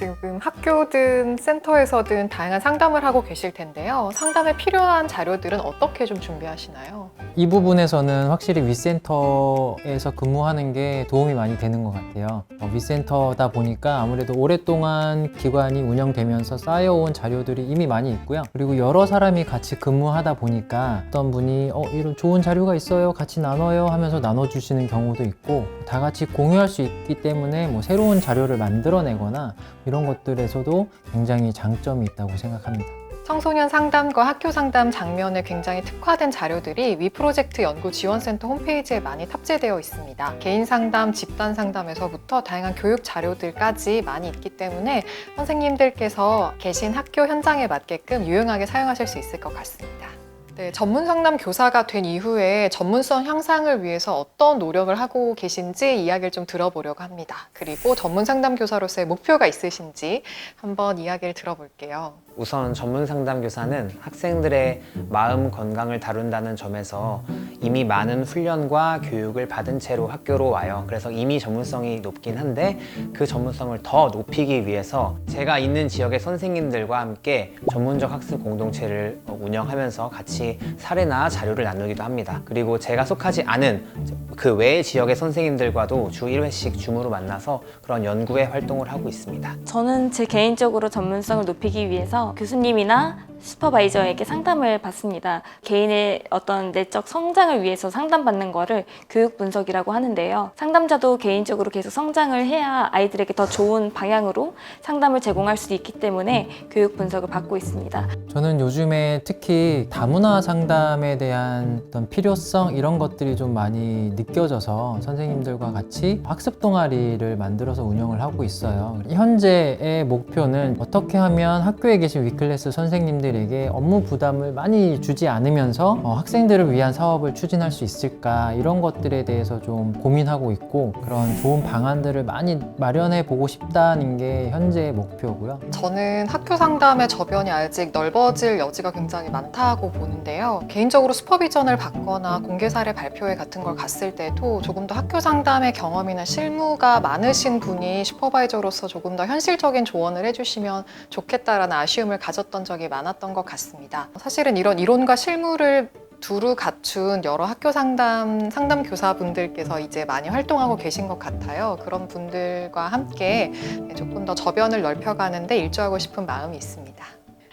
지금 학교든 센터에서든 다양한 상담을 하고 계실 텐데요. 상담에 필요한 자료들은 어떻게 좀 준비하시나요? 이 부분에서는 확실히 윗센터에서 근무하는 게 도움이 많이 되는 것 같아요. 윗센터다 보니까 아무래도 오랫동안 기관이 운영되면서 쌓여온 자료들이 이미 많이 있고요. 그리고 여러 사람이 같이 근무하다 보니까 어떤 분이 이런 좋은 자료가 있어요, 같이 나눠요 하면서 나눠주시는 경우도 있고, 다 같이 공유할 수 있기 때문에 뭐 새로운 자료를 만들어내거나 이런 것들에서도 굉장히 장점이 있다고 생각합니다. 청소년 상담과 학교 상담 장면에 굉장히 특화된 자료들이 위프로젝트 연구지원센터 홈페이지에 많이 탑재되어 있습니다. 개인 상담, 집단 상담에서부터 다양한 교육 자료들까지 많이 있기 때문에 선생님들께서 계신 학교 현장에 맞게끔 유용하게 사용하실 수 있을 것 같습니다. 네, 전문 상담 교사가 된 이후에 전문성 향상을 위해서 어떤 노력을 하고 계신지 이야기를 좀 들어보려고 합니다. 그리고 전문 상담 교사로서의 목표가 있으신지 한번 이야기를 들어볼게요. 우선 전문 상담 교사는 학생들의 마음 건강을 다룬다는 점에서 이미 많은 훈련과 교육을 받은 채로 학교로 와요. 그래서 이미 전문성이 높긴 한데 그 전문성을 더 높이기 위해서 제가 있는 지역의 선생님들과 함께 전문적 학습 공동체를 운영하면서 같이 사례나 자료를 나누기도 합니다. 그리고 제가 속하지 않은 그 외의 지역의 선생님들과도 주 1회씩 줌으로 만나서 그런 연구의 활동을 하고 있습니다. 저는 제 개인적으로 전문성을 높이기 위해서 교수님이나 슈퍼바이저에게 상담을 받습니다. 개인의 어떤 내적 성장을 위해서 상담받는 거를 교육 분석이라고 하는데요. 상담자도 개인적으로 계속 성장을 해야 아이들에게 더 좋은 방향으로 상담을 제공할 수 있기 때문에 교육 분석을 받고 있습니다. 저는 요즘에 특히 다문화 상담에 대한 어떤 필요성 이런 것들이 좀 많이 느껴져서 선생님들과 같이 학습 동아리를 만들어서 운영을 하고 있어요. 현재의 목표는 어떻게 하면 학교에 계신 위클래스 선생님들에게 업무 부담을 많이 주지 않으면서 학생들을 위한 사업을 추진할 수 있을까, 이런 것들에 대해서 좀 고민하고 있고, 그런 좋은 방안들을 많이 마련해 보고 싶다는 게 현재의 목표고요. 저는 학교 상담의 저변이 아직 넓어질 여지가 굉장히 많다고 보는데요. 개인적으로 슈퍼비전을 받거나 공개 사례 발표회 같은 걸 갔을 때도 조금 더 학교 상담의 경험이나 실무가 많으신 분이 슈퍼바이저로서 조금 더 현실적인 조언을 해주시면 좋겠다라는 아쉬움을 가졌던 적이 많았던 것 같습니다. 사실은 이런 이론과 실무를 두루 갖춘 여러 학교 상담 교사분들께서 이제 많이 활동하고 계신 것 같아요. 그런 분들과 함께 조금 더 저변을 넓혀가는데 일조하고 싶은 마음이 있습니다.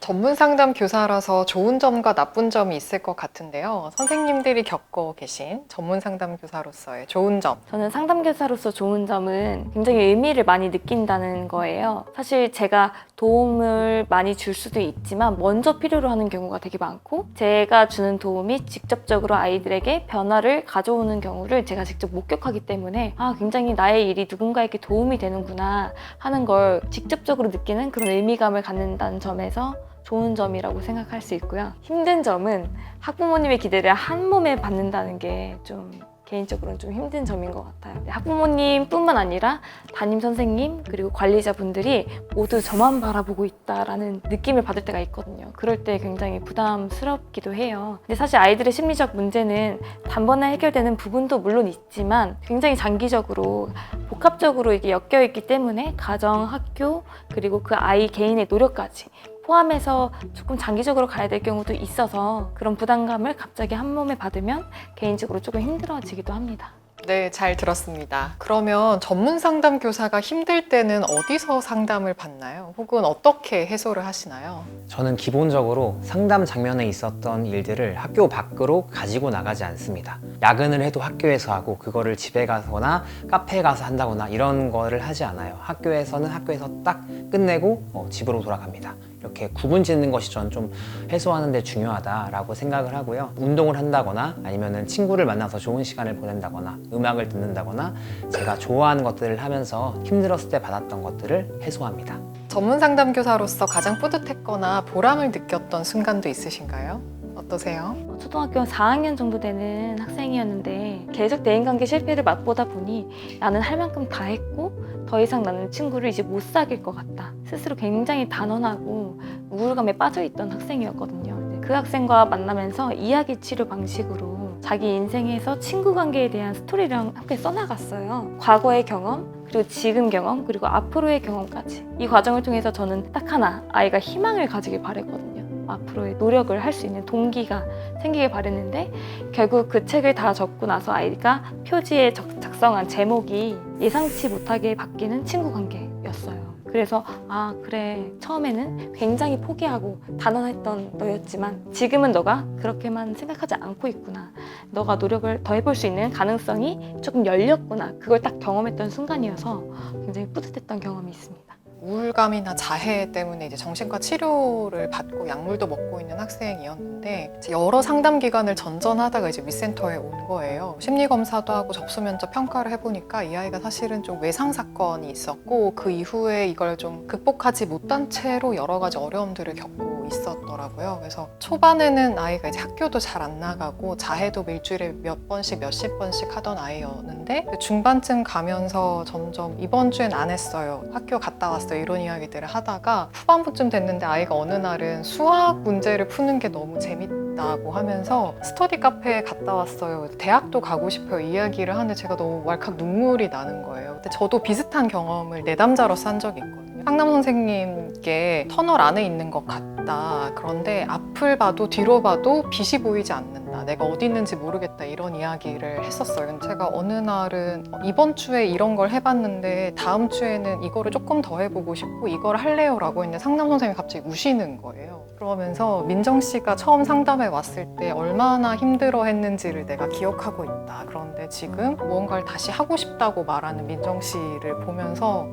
전문 상담 교사라서 좋은 점과 나쁜 점이 있을 것 같은데요. 선생님들이 겪고 계신 전문 상담 교사로서의 좋은 점. 저는 상담교사로서 좋은 점은 굉장히 의미를 많이 느낀다는 거예요. 사실 제가 도움을 많이 줄 수도 있지만 먼저 필요로 하는 경우가 되게 많고, 제가 주는 도움이 직접적으로 아이들에게 변화를 가져오는 경우를 제가 직접 목격하기 때문에 굉장히 나의 일이 누군가에게 도움이 되는구나 하는 걸 직접적으로 느끼는 그런 의미감을 갖는다는 점에서 좋은 점이라고 생각할 수 있고요. 힘든 점은 학부모님의 기대를 한 몸에 받는다는 게 좀 개인적으로는 좀 힘든 점인 것 같아요. 학부모님뿐만 아니라 담임 선생님 그리고 관리자분들이 모두 저만 바라보고 있다라는 느낌을 받을 때가 있거든요. 그럴 때 굉장히 부담스럽기도 해요. 근데 사실 아이들의 심리적 문제는 단번에 해결되는 부분도 물론 있지만 굉장히 장기적으로 복합적으로 이게 엮여 있기 때문에 가정, 학교 그리고 그 아이 개인의 노력까지 포함해서 조금 장기적으로 가야 될 경우도 있어서 그런 부담감을 갑자기 한 몸에 받으면 개인적으로 조금 힘들어지기도 합니다. 네, 잘 들었습니다. 그러면 전문 상담 교사가 힘들 때는 어디서 상담을 받나요? 혹은 어떻게 해소를 하시나요? 저는 기본적으로 상담 장면에 있었던 일들을 학교 밖으로 가지고 나가지 않습니다. 야근을 해도 학교에서 하고 그거를 집에 가거나 카페에 가서 한다거나 이런 거를 하지 않아요. 학교에서는 학교에서 딱 끝내고 집으로 돌아갑니다. 이렇게 구분 짓는 것이 저는 좀 해소하는 데 중요하다라고 생각을 하고요. 운동을 한다거나 아니면 친구를 만나서 좋은 시간을 보낸다거나 음악을 듣는다거나 제가 좋아하는 것들을 하면서 힘들었을 때 받았던 것들을 해소합니다. 전문 상담 교사로서 가장 뿌듯했거나 보람을 느꼈던 순간도 있으신가요? 어떠세요? 초등학교 4학년 정도 되는 학생이었는데 계속 대인관계 실패를 맛보다 보니 나는 할 만큼 다 했고 더 이상 나는 친구를 이제 못 사귈 것 같다. 스스로 굉장히 단언하고 우울감에 빠져있던 학생이었거든요. 그 학생과 만나면서 이야기 치료 방식으로 자기 인생에서 친구 관계에 대한 스토리를 함께 써나갔어요. 과거의 경험, 그리고 지금 경험, 그리고 앞으로의 경험까지. 이 과정을 통해서 저는 딱 하나, 아이가 희망을 가지길 바랬거든요. 앞으로의 노력을 할 수 있는 동기가 생기길 바랬는데 결국 그 책을 다 적고 나서 아이가 표지에 작성한 제목이 예상치 못하게 바뀌는 친구 관계였어요. 그래서 아 그래, 처음에는 굉장히 포기하고 단언했던 너였지만 지금은 너가 그렇게만 생각하지 않고 있구나. 너가 노력을 더 해볼 수 있는 가능성이 조금 열렸구나. 그걸 딱 경험했던 순간이어서 굉장히 뿌듯했던 경험이 있습니다. 우울감이나 자해 때문에 이제 정신과 치료를 받고 약물도 먹고 있는 학생이었는데 이제 여러 상담 기관을 전전하다가 이제 미센터에 온 거예요. 심리 검사도 하고 접수 면접 평가를 해보니까 이 아이가 사실은 좀 외상 사건이 있었고 그 이후에 이걸 좀 극복하지 못한 채로 여러 가지 어려움들을 겪고 있었더라고요. 그래서 초반에는 아이가 이제 학교도 잘 안 나가고 자해도 일주일에 몇 번씩 몇십 번씩 하던 아이였는데 중반쯤 가면서 점점 이번 주엔 안 했어요. 학교 갔다 왔어요. 이런 이야기들을 하다가 후반부쯤 됐는데 아이가 어느 날은 수학 문제를 푸는 게 너무 재밌다고 하면서 스터디 카페에 갔다 왔어요. 대학도 가고 싶어요. 이야기를 하는데 제가 너무 왈칵 눈물이 나는 거예요. 근데 저도 비슷한 경험을 내담자로서 한 적이 있거든요. 상담 선생님께 터널 안에 있는 것 같다. 그런데 앞을 봐도 뒤로 봐도 빛이 보이지 않는다. 내가 어디 있는지 모르겠다. 이런 이야기를 했었어요. 근데 제가 어느 날은 이번 주에 이런 걸 해봤는데 다음 주에는 이거를 조금 더 해보고 싶고 이걸 할래요 라고 했는데 상담 선생님이 갑자기 우시는 거예요. 그러면서 민정 씨가 처음 상담에 왔을 때 얼마나 힘들어 했는지를 내가 기억하고 있다. 그런데 지금 무언가를 다시 하고 싶다고 말하는 민정 씨를 보면서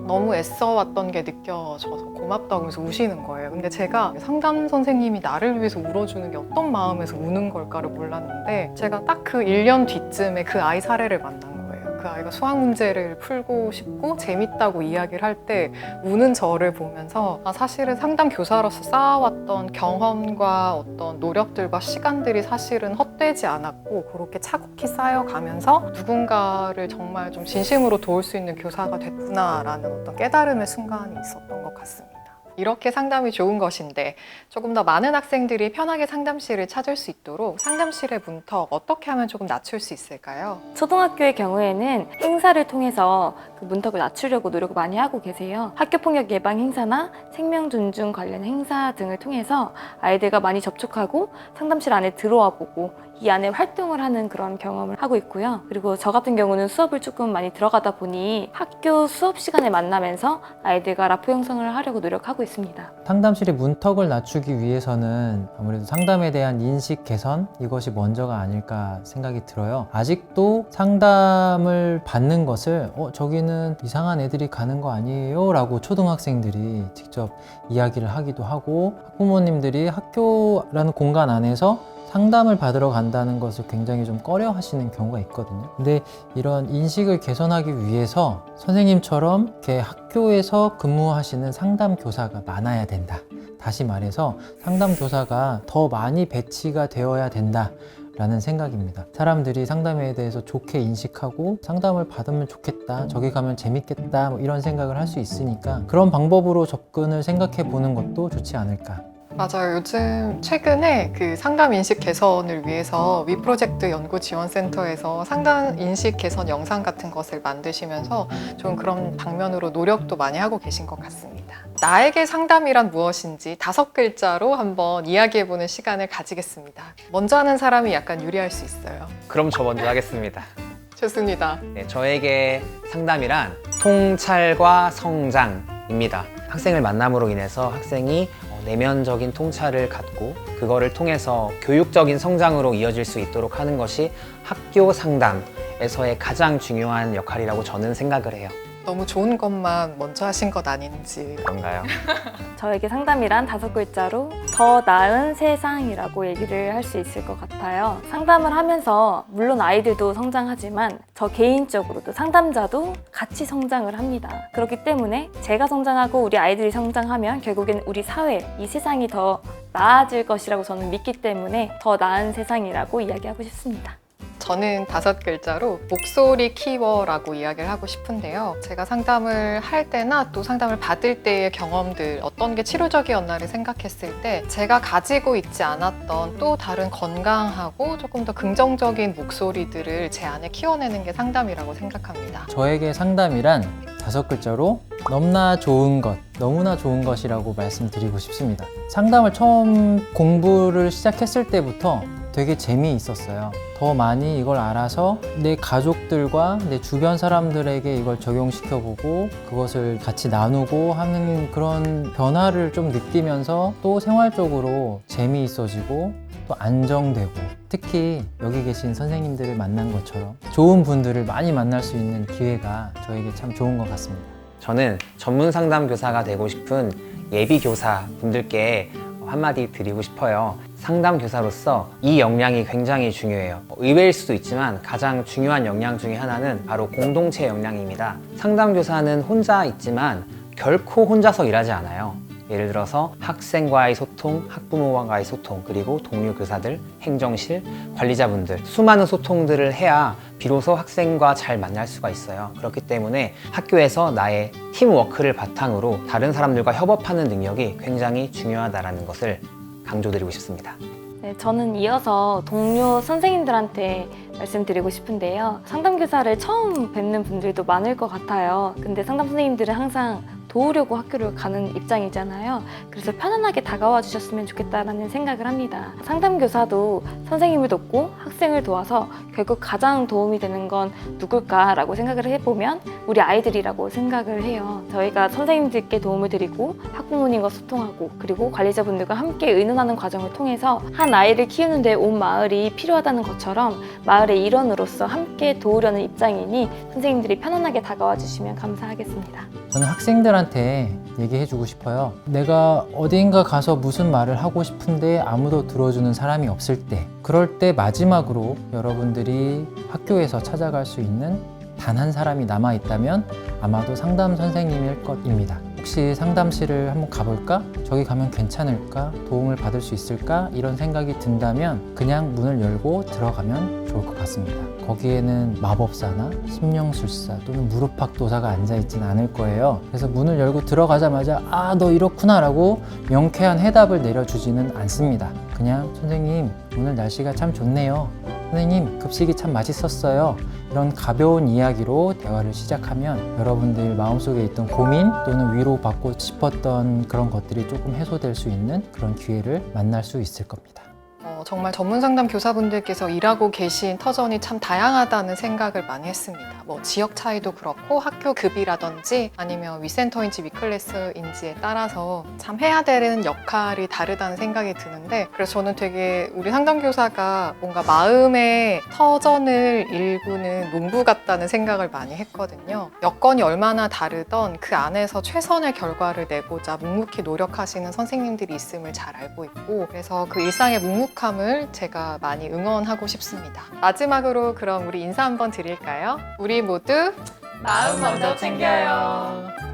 너무 애써왔던 게 느껴져서 고맙다고 하면서 우시는 거예요. 근데 제가 상담 선생님이 나를 위해서 울어주는 게 어떤 마음에서 우는 걸까를 몰랐는데 제가 딱 그 1년 뒤쯤에 그 아이 사례를 만난 거예요. 그 아이가 수학 문제를 풀고 싶고 재밌다고 이야기를 할 때 우는 저를 보면서 아, 사실은 상담 교사로서 쌓아왔던 경험과 어떤 노력들과 시간들이 사실은 헛되지 않았고 그렇게 차곡히 쌓여가면서 누군가를 정말 좀 진심으로 도울 수 있는 교사가 됐구나라는 어떤 깨달음의 순간이 있었던 것 같습니다. 이렇게 상담이 좋은 것인데 조금 더 많은 학생들이 편하게 상담실을 찾을 수 있도록 상담실의 문턱 어떻게 하면 조금 낮출 수 있을까요? 초등학교의 경우에는 행사를 통해서 그 문턱을 낮추려고 노력을 많이 하고 계세요. 학교폭력 예방 행사나 생명 존중 관련 행사 등을 통해서 아이들과 많이 접촉하고 상담실 안에 들어와 보고 이 안에 활동을 하는 그런 경험을 하고 있고요. 그리고 저 같은 경우는 수업을 조금 많이 들어가다 보니 학교 수업 시간에 만나면서 아이들과 라포 형성을 하려고 노력하고 있습니다. 상담실의 문턱을 낮추기 위해서는 아무래도 상담에 대한 인식 개선 이것이 먼저가 아닐까 생각이 들어요. 아직도 상담을 받는 것을 저기는 이상한 애들이 가는 거 아니에요? 라고 초등학생들이 직접 이야기를 하기도 하고 학부모님들이 학교라는 공간 안에서 상담을 받으러 간다는 것을 굉장히 좀 꺼려 하시는 경우가 있거든요. 근데 이런 인식을 개선하기 위해서 선생님처럼 이렇게 학교에서 근무하시는 상담 교사가 많아야 된다. 다시 말해서 상담 교사가 더 많이 배치가 되어야 된다. 라는 생각입니다. 사람들이 상담에 대해서 좋게 인식하고 상담을 받으면 좋겠다, 저기 가면 재밌겠다 뭐 이런 생각을 할 수 있으니까 그런 방법으로 접근을 생각해 보는 것도 좋지 않을까. 맞아요. 요즘 최근에 그 상담 인식 개선을 위해서 위프로젝트 연구지원센터에서 상담 인식 개선 영상 같은 것을 만드시면서 좀 그런 방면으로 노력도 많이 하고 계신 것 같습니다. 나에게 상담이란 무엇인지 5글자로 한번 이야기해보는 시간을 가지겠습니다. 먼저 하는 사람이 약간 유리할 수 있어요. 그럼 저 먼저 하겠습니다. 좋습니다. 네, 저에게 상담이란 통찰과 성장입니다. 학생을 만남으로 인해서 학생이 내면적인 통찰을 갖고 그거를 통해서 교육적인 성장으로 이어질 수 있도록 하는 것이 학교 상담에서의 가장 중요한 역할이라고 저는 생각을 해요. 너무 좋은 것만 먼저 하신 것 아닌지. 그런가요? 저에게 상담이란 5글자로 더 나은 세상이라고 얘기를 할 수 있을 것 같아요. 상담을 하면서 물론 아이들도 성장하지만 저 개인적으로도 상담자도 같이 성장을 합니다. 그렇기 때문에 제가 성장하고 우리 아이들이 성장하면 결국엔 우리 사회, 이 세상이 더 나아질 것이라고 저는 믿기 때문에 더 나은 세상이라고 이야기하고 싶습니다. 저는 5글자로 목소리 키워라고 이야기를 하고 싶은데요. 제가 상담을 할 때나 또 상담을 받을 때의 경험들, 어떤 게 치료적이었나를 생각했을 때 제가 가지고 있지 않았던 또 다른 건강하고 조금 더 긍정적인 목소리들을 제 안에 키워내는 게 상담이라고 생각합니다. 저에게 상담이란 5글자로 너무나 좋은 것, 너무나 좋은 것이라고 말씀드리고 싶습니다. 상담을 처음 공부를 시작했을 때부터 되게 재미있었어요. 더 많이 이걸 알아서 내 가족들과 내 주변 사람들에게 이걸 적용시켜보고 그것을 같이 나누고 하는 그런 변화를 좀 느끼면서 또 생활적으로 재미있어지고 또 안정되고, 특히 여기 계신 선생님들을 만난 것처럼 좋은 분들을 많이 만날 수 있는 기회가 저에게 참 좋은 것 같습니다. 저는 전문 상담 교사가 되고 싶은 예비 교사 분들께 한마디 드리고 싶어요. 상담 교사로서 이 역량이 굉장히 중요해요. 의외일 수도 있지만 가장 중요한 역량 중에 하나는 바로 공동체 역량입니다. 상담 교사는 혼자 있지만 결코 혼자서 일하지 않아요. 예를 들어서 학생과의 소통, 학부모와의 소통, 그리고 동료 교사들, 행정실, 관리자분들, 수많은 소통들을 해야 비로소 학생과 잘 만날 수가 있어요. 그렇기 때문에 학교에서 나의 팀워크를 바탕으로 다른 사람들과 협업하는 능력이 굉장히 중요하다는 것을 강조드리고 싶습니다. 네, 저는 이어서 동료 선생님들한테 말씀드리고 싶은데요. 상담교사를 처음 뵙는 분들도 많을 것 같아요. 근데 상담 선생님들은 항상 도우려고 학교를 가는 입장이잖아요. 그래서 편안하게 다가와 주셨으면 좋겠다는 생각을 합니다. 상담교사도 선생님을 돕고 학생을 도와서 결국 가장 도움이 되는 건 누굴까라고 생각을 해보면 우리 아이들이라고 생각을 해요. 저희가 선생님들께 도움을 드리고 학부모님과 소통하고 그리고 관리자분들과 함께 의논하는 과정을 통해서 한 아이를 키우는데 온 마을이 필요하다는 것처럼 마을의 일원으로서 함께 도우려는 입장이니 선생님들이 편안하게 다가와 주시면 감사하겠습니다. 저는 학생들한테 얘기해주고 싶어요. 내가 어딘가 가서 무슨 말을 하고 싶은데 아무도 들어주는 사람이 없을 때, 그럴 때 마지막으로 여러분들이 학교에서 찾아갈 수 있는 단 한 사람이 남아있다면 아마도 상담 선생님일 것입니다. 혹시 상담실을 한번 가볼까? 저기 가면 괜찮을까? 도움을 받을 수 있을까? 이런 생각이 든다면 그냥 문을 열고 들어가면 좋을 것 같습니다. 거기에는 마법사나 심령술사 또는 무릎팍도사가 앉아있진 않을 거예요. 그래서 문을 열고 들어가자마자 아, 너 이렇구나 라고 명쾌한 해답을 내려주지는 않습니다. 그냥 선생님, 오늘 날씨가 참 좋네요. 선생님, 급식이 참 맛있었어요. 이런 가벼운 이야기로 대화를 시작하면 여러분들 마음속에 있던 고민 또는 위로받고 싶었던 그런 것들이 조금 해소될 수 있는 그런 기회를 만날 수 있을 겁니다. 정말 전문 상담 교사분들께서 일하고 계신 터전이 참 다양하다는 생각을 많이 했습니다. 뭐 지역 차이도 그렇고 학교 급이라든지 아니면 위센터인지 위클래스인지에 따라서 참 해야 되는 역할이 다르다는 생각이 드는데, 그래서 저는 되게 우리 상담 교사가 뭔가 마음의 터전을 일구는 농부 같다는 생각을 많이 했거든요. 여건이 얼마나 다르던 그 안에서 최선의 결과를 내고자 묵묵히 노력하시는 선생님들이 있음을 잘 알고 있고, 그래서 그 일상의 묵묵함을 제가 많이 응원하고 싶습니다. 마지막으로 그럼 우리 인사 한번 드릴까요? 우리 모두 마음 먼저 챙겨요.